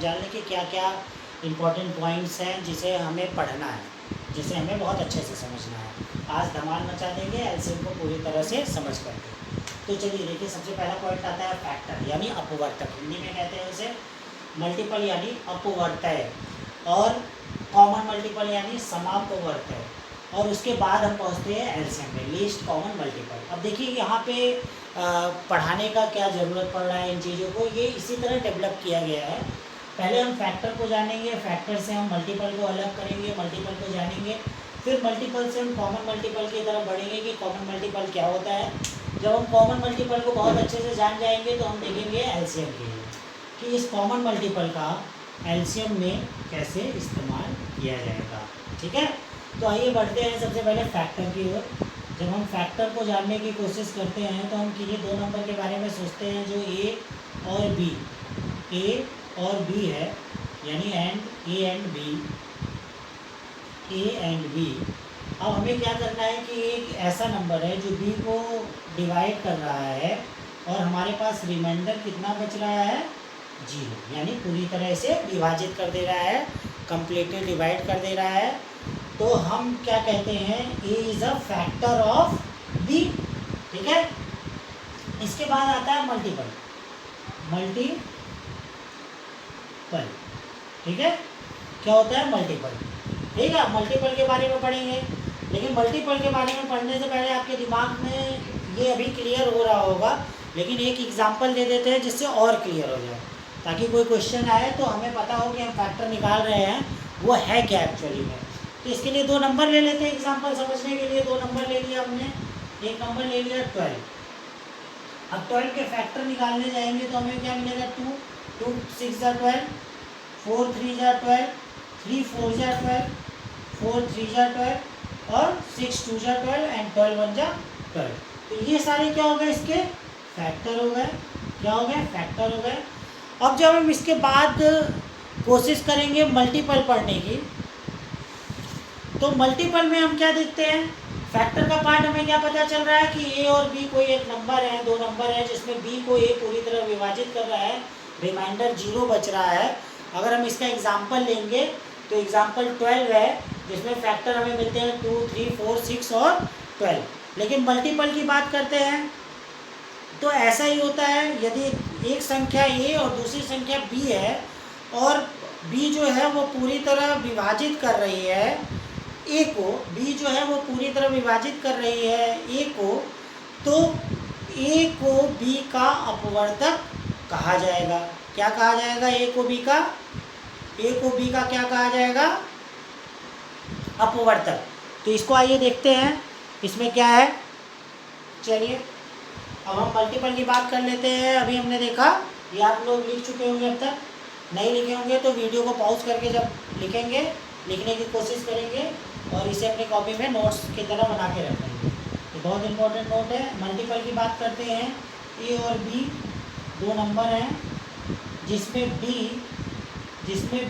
जानने के क्या क्या इम्पोर्टेंट पॉइंट्स हैं जिसे हमें पढ़ना है, जिसे हमें बहुत अच्छे से समझना है। आज धमाल मचा देंगे एलसीएम को पूरी तरह से समझ करके। तो चलिए देखिए, सबसे पहला पॉइंट आता है फैक्टर यानी अपवर्तक। हिंदी में कहते हैं उसे मल्टीपल यानी अपवर्तय, और कॉमन मल्टीपल यानी समापवर्तय, और उसके बाद हम पहुँचते हैं एलसीएम में, लीस्ट कॉमन मल्टीपल। अब देखिए यहाँ पे पढ़ाने का क्या ज़रूरत पड़ रहा है इन चीज़ों को, ये इसी तरह डेवलप किया गया है। पहले हम फैक्टर को जानेंगे, फैक्टर से हम मल्टीपल को अलग करेंगे, मल्टीपल को जानेंगे, फिर मल्टीपल से हम कॉमन मल्टीपल की तरफ बढ़ेंगे कि कॉमन मल्टीपल क्या होता है। जब हम कॉमन मल्टीपल को बहुत अच्छे से जान जाएंगे तो हम देखेंगे एलसीएम के लिए कि इस कॉमन मल्टीपल का एलसीएम में कैसे इस्तेमाल किया जाएगा। ठीक है, तो आइए बढ़ते हैं सबसे पहले फैक्टर की ओर। जब हम फैक्टर को जानने की कोशिश करते हैं तो हम किन्हीं दो नंबर के बारे में सोचते हैं जो ए और बी, ए और बी है, यानी ए एंड बी। अब हमें क्या करना है कि एक ऐसा नंबर है जो बी को डिवाइड कर रहा है और हमारे पास रिमाइंडर कितना बच रहा है, 0, यानी पूरी तरह से विभाजित कर दे रहा है, कंप्लीटली डिवाइड कर दे रहा है। तो हम क्या कहते हैं, A is a factor of B. ठीक है, इसके बाद आता है मल्टीपल। ठीक है, क्या होता है मल्टीपल। ठीक है, मल्टीपल के बारे में पढ़ेंगे, लेकिन मल्टीपल के बारे में पढ़ने से पहले आपके दिमाग में ये अभी क्लियर हो रहा होगा, लेकिन एक एग्जांपल दे देते हैं जिससे और क्लियर हो जाए, ताकि कोई क्वेश्चन आए तो हमें पता हो कि हम फैक्टर निकाल रहे हैं वो है क्या एक्चुअली में। तो इसके लिए दो नंबर ले लेते हैं एग्जाम्पल समझने के लिए। दो नंबर ले लिया हमने, एक नंबर ले लिया 12। अब 12 के फैक्टर निकालने जाएंगे तो हमें क्या मिलेगा, 2 6 = 12, 4 3 = 12, 3 4 = 12, 4 3 = 12, और 6 2 = 12 एंड 12 1 = 12। तो ये सारे क्या हो गए, इसके फैक्टर हो गए। क्या हो गए, फैक्टर हो गए। अब जब हम इसके बाद कोशिश करेंगे मल्टीपल पढ़ने की, तो मल्टीपल में हम क्या देखते हैं, फैक्टर का पार्ट हमें क्या पता चल रहा है कि ए और बी कोई एक नंबर है, दो नंबर है, जिसमें बी को ए पूरी तरह विभाजित कर रहा है, रिमाइंडर 0 बच रहा है। अगर हम इसका एग्जाम्पल लेंगे तो एग्जाम्पल 12 है, जिसमें फैक्टर हमें मिलते हैं 2 3 4 6 और 12। लेकिन मल्टीपल की बात करते हैं तो ऐसा ही होता है, यदि एक संख्या ए और दूसरी संख्या बी है और बी जो है वो पूरी तरह विभाजित कर रही है ए को, बी जो है वो पूरी तरह विभाजित कर रही है ए को, तो ए को बी का अपवर्तक कहा जाएगा। क्या कहा जाएगा, ए को बी का क्या कहा जाएगा, अपवर्तक। तो इसको आइए देखते हैं इसमें क्या है। चलिए अब हम मल्टीपल की बात कर लेते हैं। अभी हमने देखा, ये आप लोग लिख चुके होंगे, अब तक नहीं लिखे होंगे तो वीडियो को पॉज करके जब लिखेंगे, लिखने की कोशिश करेंगे और इसे अपनी कॉपी में नोट्स की तरह बना के रखेंगे। ये बहुत इंपॉर्टेंट नोट है। मल्टीपल की बात करते हैं, ए और बी दो नंबर हैं, जिसमें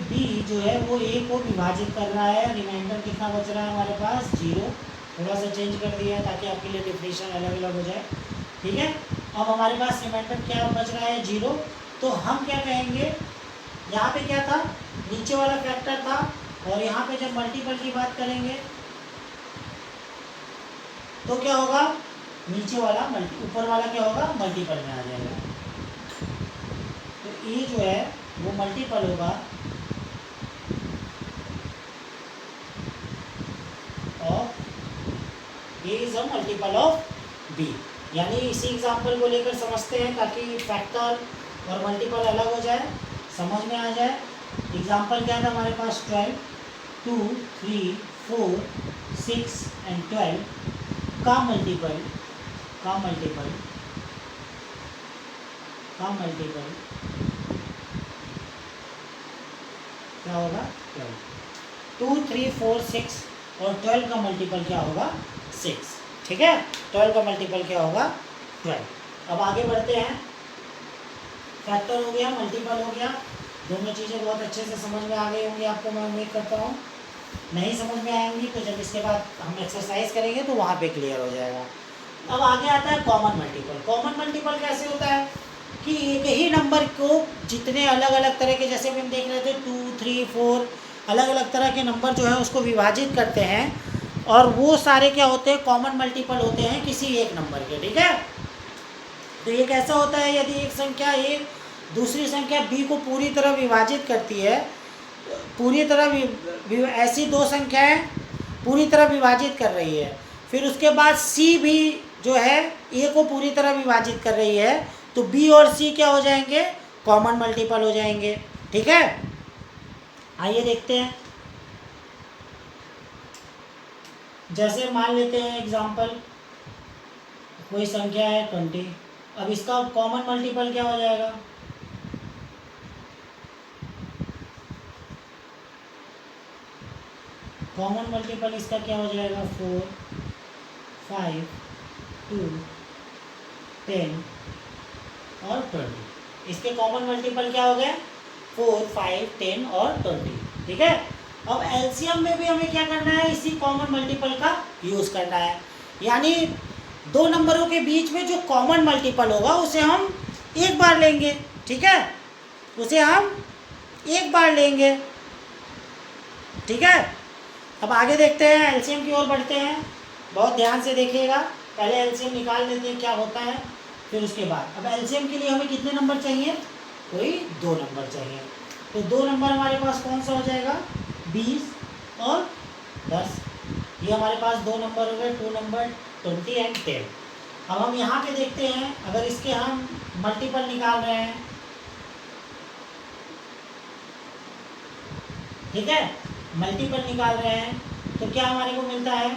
बी जो है वो ए को विभाजित कर रहा है। रिमाइंडर कितना बच रहा है हमारे पास, 0। थोड़ा सा चेंज कर दिया है ताकि आपके लिए डिफिनेशन अलग अलग हो जाए। ठीक है, अब हमारे पास रिमाइंडर क्या बच रहा है, 0। तो हम क्या कहेंगे, यहाँ पे क्या था, नीचे वाला फैक्टर था, और यहाँ पे जब मल्टीपल की बात करेंगे तो क्या होगा, नीचे वाला ऊपर वाला क्या होगा, मल्टीपल में आ जाएगा। तो ए जो है वो मल्टीपल होगा of, A is a multiple of B. यानी इसी एग्जाम्पल को लेकर समझते हैं ताकि फैक्टर और मल्टीपल अलग हो जाए, समझ में आ जाए। एग्जाम्पल क्या था हमारे पास, 12, 2 3 4 6 एंड 12 का मल्टीपल क्या होगा, 12। 2 3 4 6 और 12 का मल्टीपल क्या होगा, 6। ठीक है, 12 का मल्टीपल क्या होगा, 12। अब आगे बढ़ते हैं, फैक्टर हो गया, मल्टीपल हो गया, दोनों चीज़ें बहुत अच्छे से समझ में आ गई होंगी आपको, मैं उम्मीद करता हूँ। नहीं समझ में आएंगी तो जब इसके बाद हम एक्सरसाइज करेंगे तो वहाँ पे क्लियर हो जाएगा। अब आगे आता है कॉमन मल्टीपल। कॉमन मल्टीपल कैसे होता है कि एक ही नंबर को जितने अलग अलग तरह के, जैसे भी हम देख रहे थे 2, 3, 4 अलग अलग तरह के नंबर जो है उसको विभाजित करते हैं और वो सारे क्या होते हैं, कॉमन मल्टीपल होते हैं किसी एक नंबर के। ठीक है, तो ये कैसा होता है, यदि एक संख्या ए दूसरी संख्या बी को पूरी तरह विभाजित करती है, पूरी तरह ऐसी दो संख्याएं पूरी तरह विभाजित कर रही है, फिर उसके बाद सी भी जो है ए को पूरी तरह विभाजित कर रही है, तो बी और सी क्या हो जाएंगे, कॉमन मल्टीपल हो जाएंगे। ठीक है, आइए देखते हैं। जैसे मान लेते हैं एग्जांपल, कोई संख्या है 20, अब इसका कॉमन मल्टीपल क्या हो जाएगा, कॉमन मल्टीपल इसका क्या हो जाएगा, 4, 5, 2, 10 और 20। इसके कॉमन मल्टीपल क्या हो गए, 4, 5, 10 और 20। ठीक है, अब एलसीएम में भी हमें क्या करना है, इसी कॉमन मल्टीपल का यूज़ करना है। यानी दो नंबरों के बीच में जो कॉमन मल्टीपल होगा उसे हम एक बार लेंगे। ठीक है, उसे हम एक बार लेंगे। ठीक है, अब आगे देखते हैं, एलसीएम की ओर बढ़ते हैं। बहुत ध्यान से देखिएगा, पहले एलसीएम निकाल लेते हैं क्या होता है, फिर उसके बाद अब एलसीएम के लिए हमें कितने नंबर चाहिए, कोई 2 नंबर चाहिए। तो 2 नंबर हमारे पास कौन सा हो जाएगा, 20 और 10। ये हमारे पास 2 नंबर हो गए, 2 नंबर 20 एंड 10। अब हम यहाँ पे देखते हैं, अगर इसके हम मल्टीपल निकाल रहे हैं, ठीक है, मल्टीपल निकाल रहे हैं, तो क्या हमारे को मिलता है,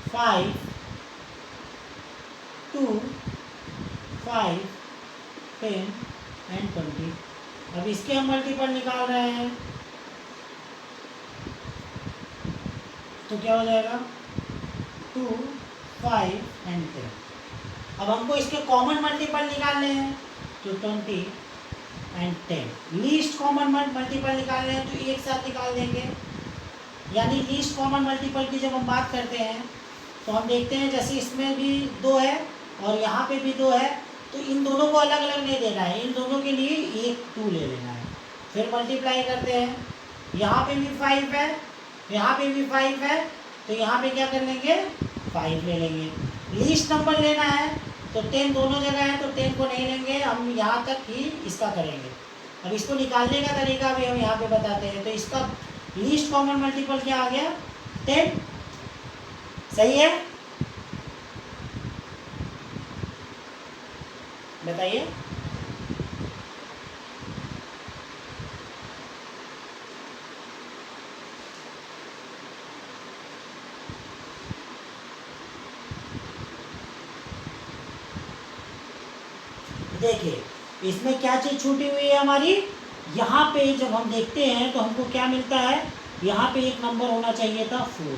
5, 2, 5, 10 एंड 20। अब इसके हम मल्टीपल निकाल रहे हैं, तो क्या हो जाएगा, 2, 5 एंड 10। अब हमको इसके कॉमन मल्टीपल निकालने हैं, तो 20 एंड 10। लीस्ट कॉमन मल्टीपल निकालने हैं तो एक साथ निकाल देंगे। यानी लीस्ट कॉमन मल्टीपल की जब हम बात करते हैं तो हम देखते हैं, जैसे इसमें भी 2 है और यहाँ पे भी 2 है, तो इन दोनों को अलग अलग नहीं देना है, इन दोनों के लिए एक 2 ले लेना है। फिर मल्टीप्लाई करते हैं, यहाँ पे भी 5 है, यहाँ पे भी 5 है, तो यहाँ पे क्या कर लेंगे, 5 ले लेंगे। लीस्ट नंबर लेना है तो 10 दोनों जगह है, तो 10 को नहीं लेंगे, हम यहाँ तक ही इसका करेंगे। अब इसको निकालने का तरीका भी हम यहाँ पे बताते हैं। तो इसका लीस्ट कॉमन मल्टीपल क्या आ गया, 10। सही है, बताइए। देखिए इसमें क्या चीज़ छूटी हुई है हमारी, यहाँ पे जब हम देखते हैं तो हमको क्या मिलता है, यहाँ पे एक नंबर होना चाहिए था 4।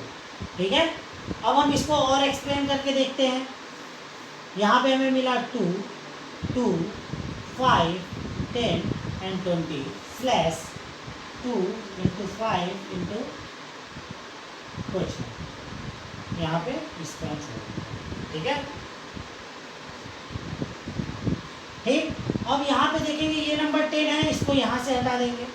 ठीक है, अब हम इसको और एक्सप्लेन करके देखते हैं। यहाँ पे हमें मिला 2, 2, 5, 10 and 20 slash 2 into 5 into question, यहाँ पे इसका आंसर। ठीक है, ठीक। अब यहाँ पे देखेंगे ये नंबर 10 है, इसको यहाँ से हटा देंगे।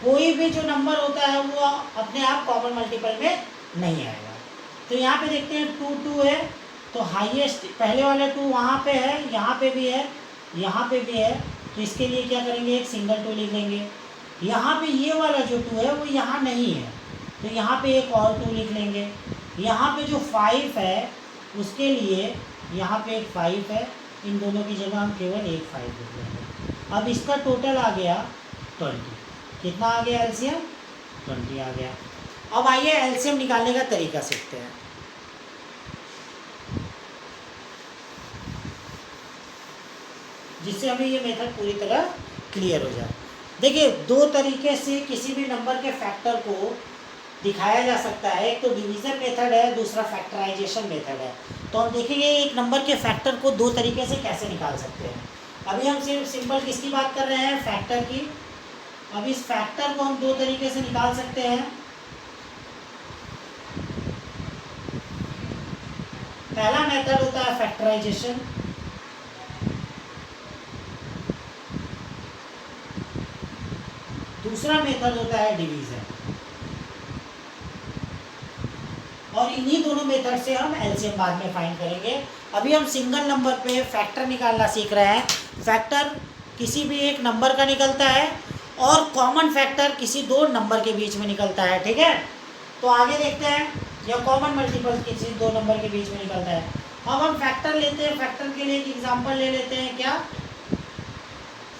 कोई भी जो नंबर होता है वो अपने आप कॉमन मल्टीपल में नहीं आएगा। तो यहाँ पे देखते हैं 2, 2 है, तो हाईएस्ट पहले वाले 2 वहाँ पे है, यहाँ पे भी है, यहाँ पे भी है, तो इसके लिए क्या करेंगे, एक सिंगल 2 लिख लेंगे। यहाँ पे ये वाला जो 2 है वो यहाँ नहीं है, तो यहाँ पे एक और 2 लिख लेंगे। यहाँ पे जो 5 है उसके लिए यहाँ पे एक 5 है, इन दोनों की जगह हम केवल एक 5 लिख लेंगे। अब इसका टोटल आ गया 20। कितना आ गया एलसीएम, 20 आ गया। अब आइए एलसीएम निकालने का तरीका सीखते हैं। जिससे हमें ये मेथड पूरी तरह क्लियर हो जाए। देखिए 2 तरीके से किसी भी नंबर के फैक्टर को दिखाया जा सकता है। एक तो डिवीज़न मेथड है, दूसरा फैक्टराइजेशन मेथड है। तो हम देखेंगे एक नंबर के फैक्टर को 2 तरीके से कैसे निकाल सकते हैं। अभी हम सिर्फ सिंपल किसकी बात कर रहे हैं, फैक्टर की। अब इस फैक्टर को हम 2 तरीके से निकाल सकते हैं। पहला मेथड होता है फैक्टराइजेशन, दूसरा मेथड होता है डिवीजन, और इन्हीं दोनों मेथड से हम एलसीएम बाद में फाइंड करेंगे। अभी हम सिंगल नंबर पे फैक्टर निकालना सीख रहे हैं। फैक्टर किसी भी एक नंबर का निकलता है और कॉमन फैक्टर किसी दो नंबर के बीच में निकलता है, ठीक है। तो आगे देखते हैं, या कॉमन मल्टीपल किसी दो नंबर के बीच में निकलता है। अब हम फैक्टर लेते हैं, फैक्टर के लिए एक एग्जांपल ले लेते हैं, क्या,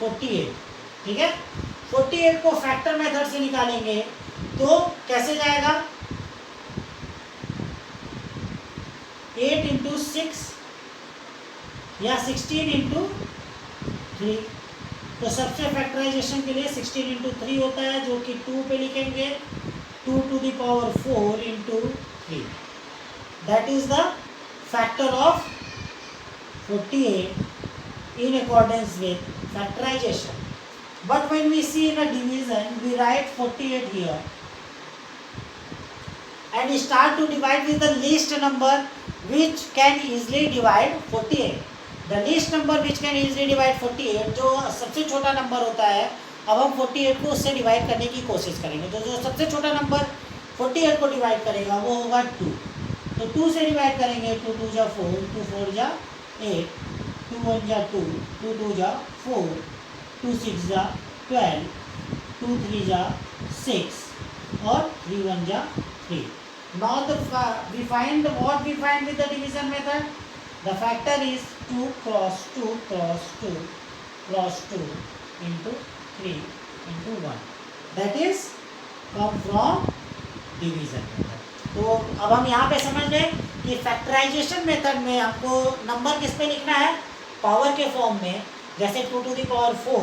48, ठीक है। 48 को फैक्टर मेथड से निकालेंगे तो कैसे जाएगा, 8 इंटू 6 या 16 इंटू 3। तो सबसे फैक्टराइजेशन के लिए 16 इंटू 3 होता है, जो कि 2 पे लिखेंगे, 2 to the power 4 into 3. That is the factor of 48 in accordance with factorization. But when we see in a division, we write 48 here and start to divide with the least number which can easily divide 48. The least number which can easily divide 48, जो सबसे छोटा number होता है, अब हम 48 को उससे divide करने की कोशिश करेंगे। तो जो सबसे छोटा नंबर 48 को डिवाइड करेगा वो होगा 2। तो 2 से डिवाइड करेंगे, 2 2 जा 4, 2 4 जा 8, 2 1 जा 2, 2 2 जा 4, 2 6 जा 12, 2 3 जा 6 और 3 1 जा 3। Now we find what we find with the division method. The factor is 2 cross 2 cross 2 cross 2 into 3 into 1. That is come from division method. तो अब हम यहाँ पे समझ गए कि फैक्टराइजेशन मेथड में हमको नंबर किस पे लिखना है, पावर के फॉर्म में, जैसे 2 to the power 4,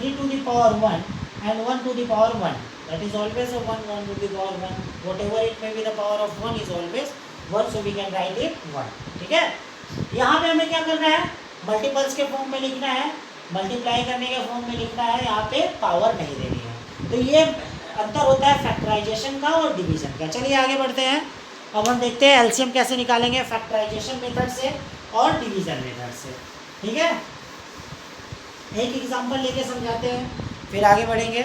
3 to the power 1 and 1 to the power 1. That is always a 1 to the power 1. Whatever it may be, the power of 1 is always 1, so we can write it 1. ठीक है। यहाँ पे हमें क्या करना है, multiples के form में लिखना है, मल्टीप्लाई करने के फॉर्म में लिखना है, यहाँ पे पावर नहीं देनी है। तो ये अंतर होता है फैक्टराइजेशन का और डिवीजन का। चलिए आगे बढ़ते हैं। अब हम देखते हैं एलसीएम कैसे निकालेंगे, फैक्टराइजेशन मेथड से और डिवीजन मेथड से, ठीक है। एक एग्जांपल लेके समझाते हैं, फिर आगे बढ़ेंगे।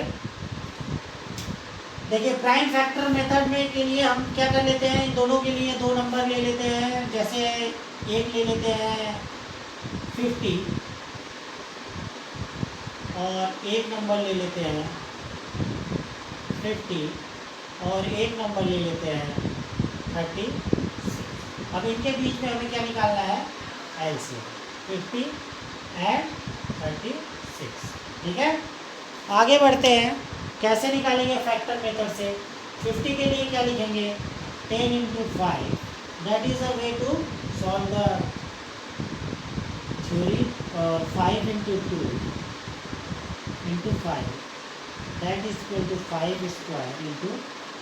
देखिए, प्राइम फैक्टर मेथड में के लिए हम क्या कर लेते हैं, इन दोनों के लिए दो नंबर ले लेते हैं। जैसे एक ले लेते हैं 50 और एक नंबर ले लेते हैं 50 और एक नंबर ले लेते हैं 36। अब इनके बीच में हमें क्या निकालना है, एलसीएम, 50 एंड 36, ठीक है। आगे बढ़ते हैं, कैसे निकालेंगे फैक्टर मेथड से। 50 के लिए क्या लिखेंगे, 10 into 5, that is a way to solve the theory. और 5 into 2 into 5, that is equal to 5 square into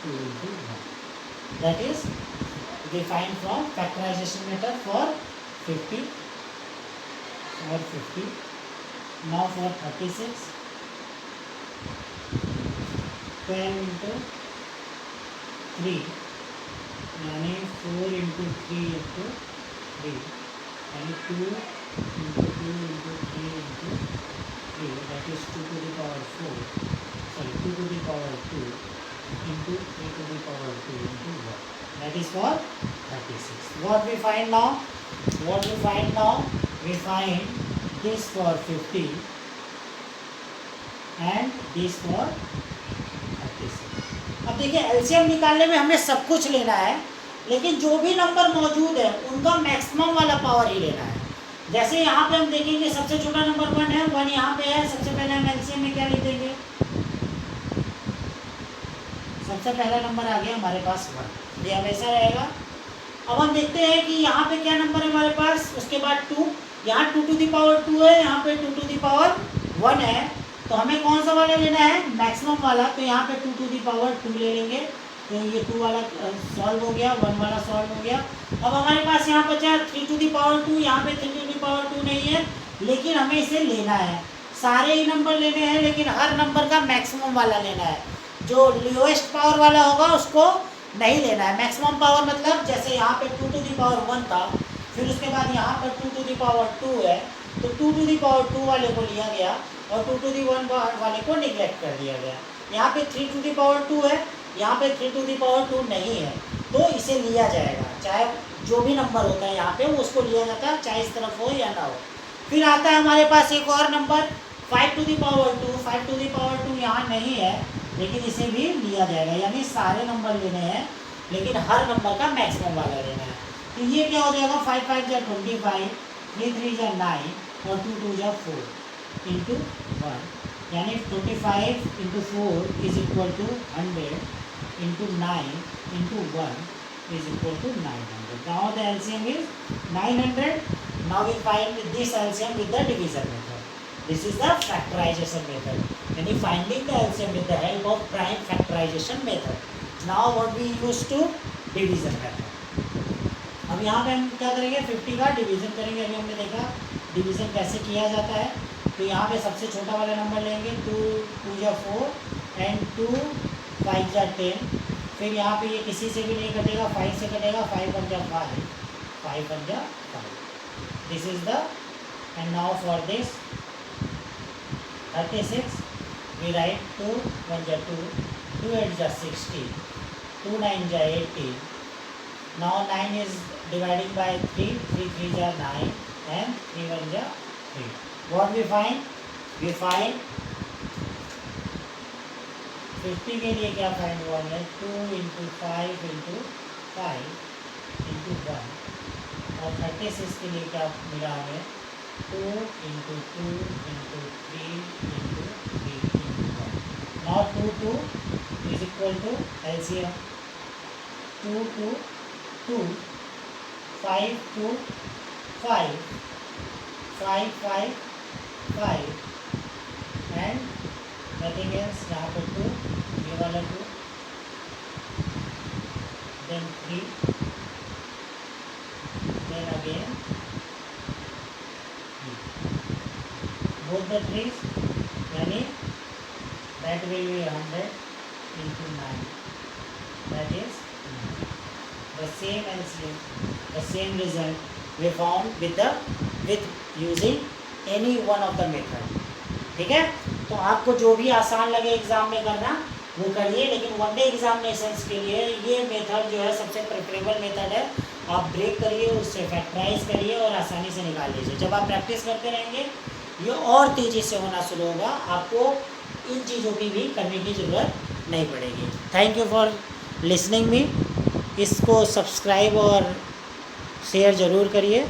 2 into 1. That is defined from factorization method for 50 or 50. Now for 36, 12 into 3 यानी 4 into 3 into 3 यानी 2 into 2 into 3 into 3, that is 2 to the power 4, sorry 2 to the power 2 into 3 to the power 2 into 1. That is for 36. What we find now? What we find now? We find this for 50 and this for 36. अब देखिए, LCM निकालने में हमें सब कुछ लेना है, लेकिन जो भी नंबर मौजूद है उनका मैक्सिमम वाला पावर ही लेना है। जैसे यहाँ पे हम देखेंगे सबसे छोटा नंबर 1 है, 1 यहाँ पे है, सबसे पहले हम एलसीएम में क्या लिख देंगे, सबसे पहला नंबर आ गया हमारे पास 1, ये हमेशा रहेगा। अब हम देखते हैं कि यहाँ पे क्या नंबर है हमारे पास, उसके बाद 2, यहाँ 2 to the power 2 है, यहाँ पे 2 to the power 1 है, तो हमें कौन सा वाला लेना है, मैक्सिमम वाला। तो यहाँ पे 2 to the power 2 ले लेंगे, तो ये 2 वाला सॉल्व हो गया, 1 वाला सॉल्व हो गया। अब हमारे पास यहाँ बचा 3 to the power 2, यहाँ पे 3 to the power 2 नहीं है, लेकिन हमें इसे लेना है। सारे ही नंबर लेने हैं, लेकिन हर नंबर का मैक्सिमम वाला लेना है। जो लोएस्ट पावर वाला होगा उसको नहीं लेना है। मैक्सिमम पावर मतलब जैसे यहाँ पे 2 to the power 1 था, फिर उसके बाद यहाँ पर 2 to the power 2 है, तो 2 to the power 2 वाले को लिया गया और 2 to the 1 वाले को निगलेक्ट कर दिया गया। यहाँ पे 3⁻² है, यहाँ पे 3⁻² नहीं है, तो इसे लिया जाएगा, चाहे जो भी नंबर होता है यहाँ पे वो उसको लिया जाता है, चाहे इस तरफ हो या ना हो। फिर आता है हमारे पास एक और नंबर 5⁻²। 5⁻² यहाँ नहीं है, लेकिन इसे भी लिया जाएगा, यानी सारे नंबर लेने हैं लेकिन हर नंबर का मैक्सिमम वाला लेना है। तो ये क्या हो जाएगा, 5 5 जा 25, 3 3 जा 9 और 2 2 जा 4 इंटू 1, यानी 25 into 4 is equal to 100 into 9 into 1 is equal to 900। Now the LCM is 900। Now we find this LCM with the division method. This is the factorisation method, यानी finding the LCM with the help of prime factorisation method. Now what we use to division method. अब यहाँ पे हम क्या करेंगे, 50 का division करेंगे। अभी हमने देखा डिवीज़न कैसे किया जाता है। तो यहाँ पे सबसे छोटा वाला नंबर लेंगे, 2 2 जा 4 एंड 2 5 जा 10। फिर यहाँ पे ये किसी से भी नहीं कटेगा, 5 से कटेगा, 5 1 जा 5, 5 1 जा 5। This is the end now for this 36 we write 2 1 जा 2, 2 8 जा 16, 2 9 जा 18। Now 9 is dividing by 3, 3 3 जा 9 and 3 1 जा 3. What we find? We find 50 के लिए क्या फाइंड हुआ है, 2 इंटू 5 इंटू 5 इंटू 1, और 36 के लिए क्या मिला हमें, 2 into 2 into 3 into 3 into 1। Now 2 2 is equal to LCM 2 2 2 5 2 5 5 5 5 and nothing else। यहाँ पे 2, ये वाला 2, then 3, then again 3, both the trees, यानी that will be 100 into 9, that is 9। The same LCM, the same result we found with using any one of the method। ठीक है, तो आपको जो भी आसान लगे एग्जाम में करना वो करिए, लेकिन वनडे एग्जामिनेशंस के लिए ये मेथड जो है सबसे प्रेफरेबल मेथड है। आप ब्रेक करिए, उससे फैक्टराइज करिए और आसानी से निकाल लीजिए। जब आप प्रैक्टिस करते रहेंगे ये और तेज़ी से होना शुरू होगा, आपको इन चीज़ों की भी करने की ज़रूरत नहीं पड़ेगी। Thank you for listening me. इसको सब्सक्राइब और शेयर ज़रूर करिए।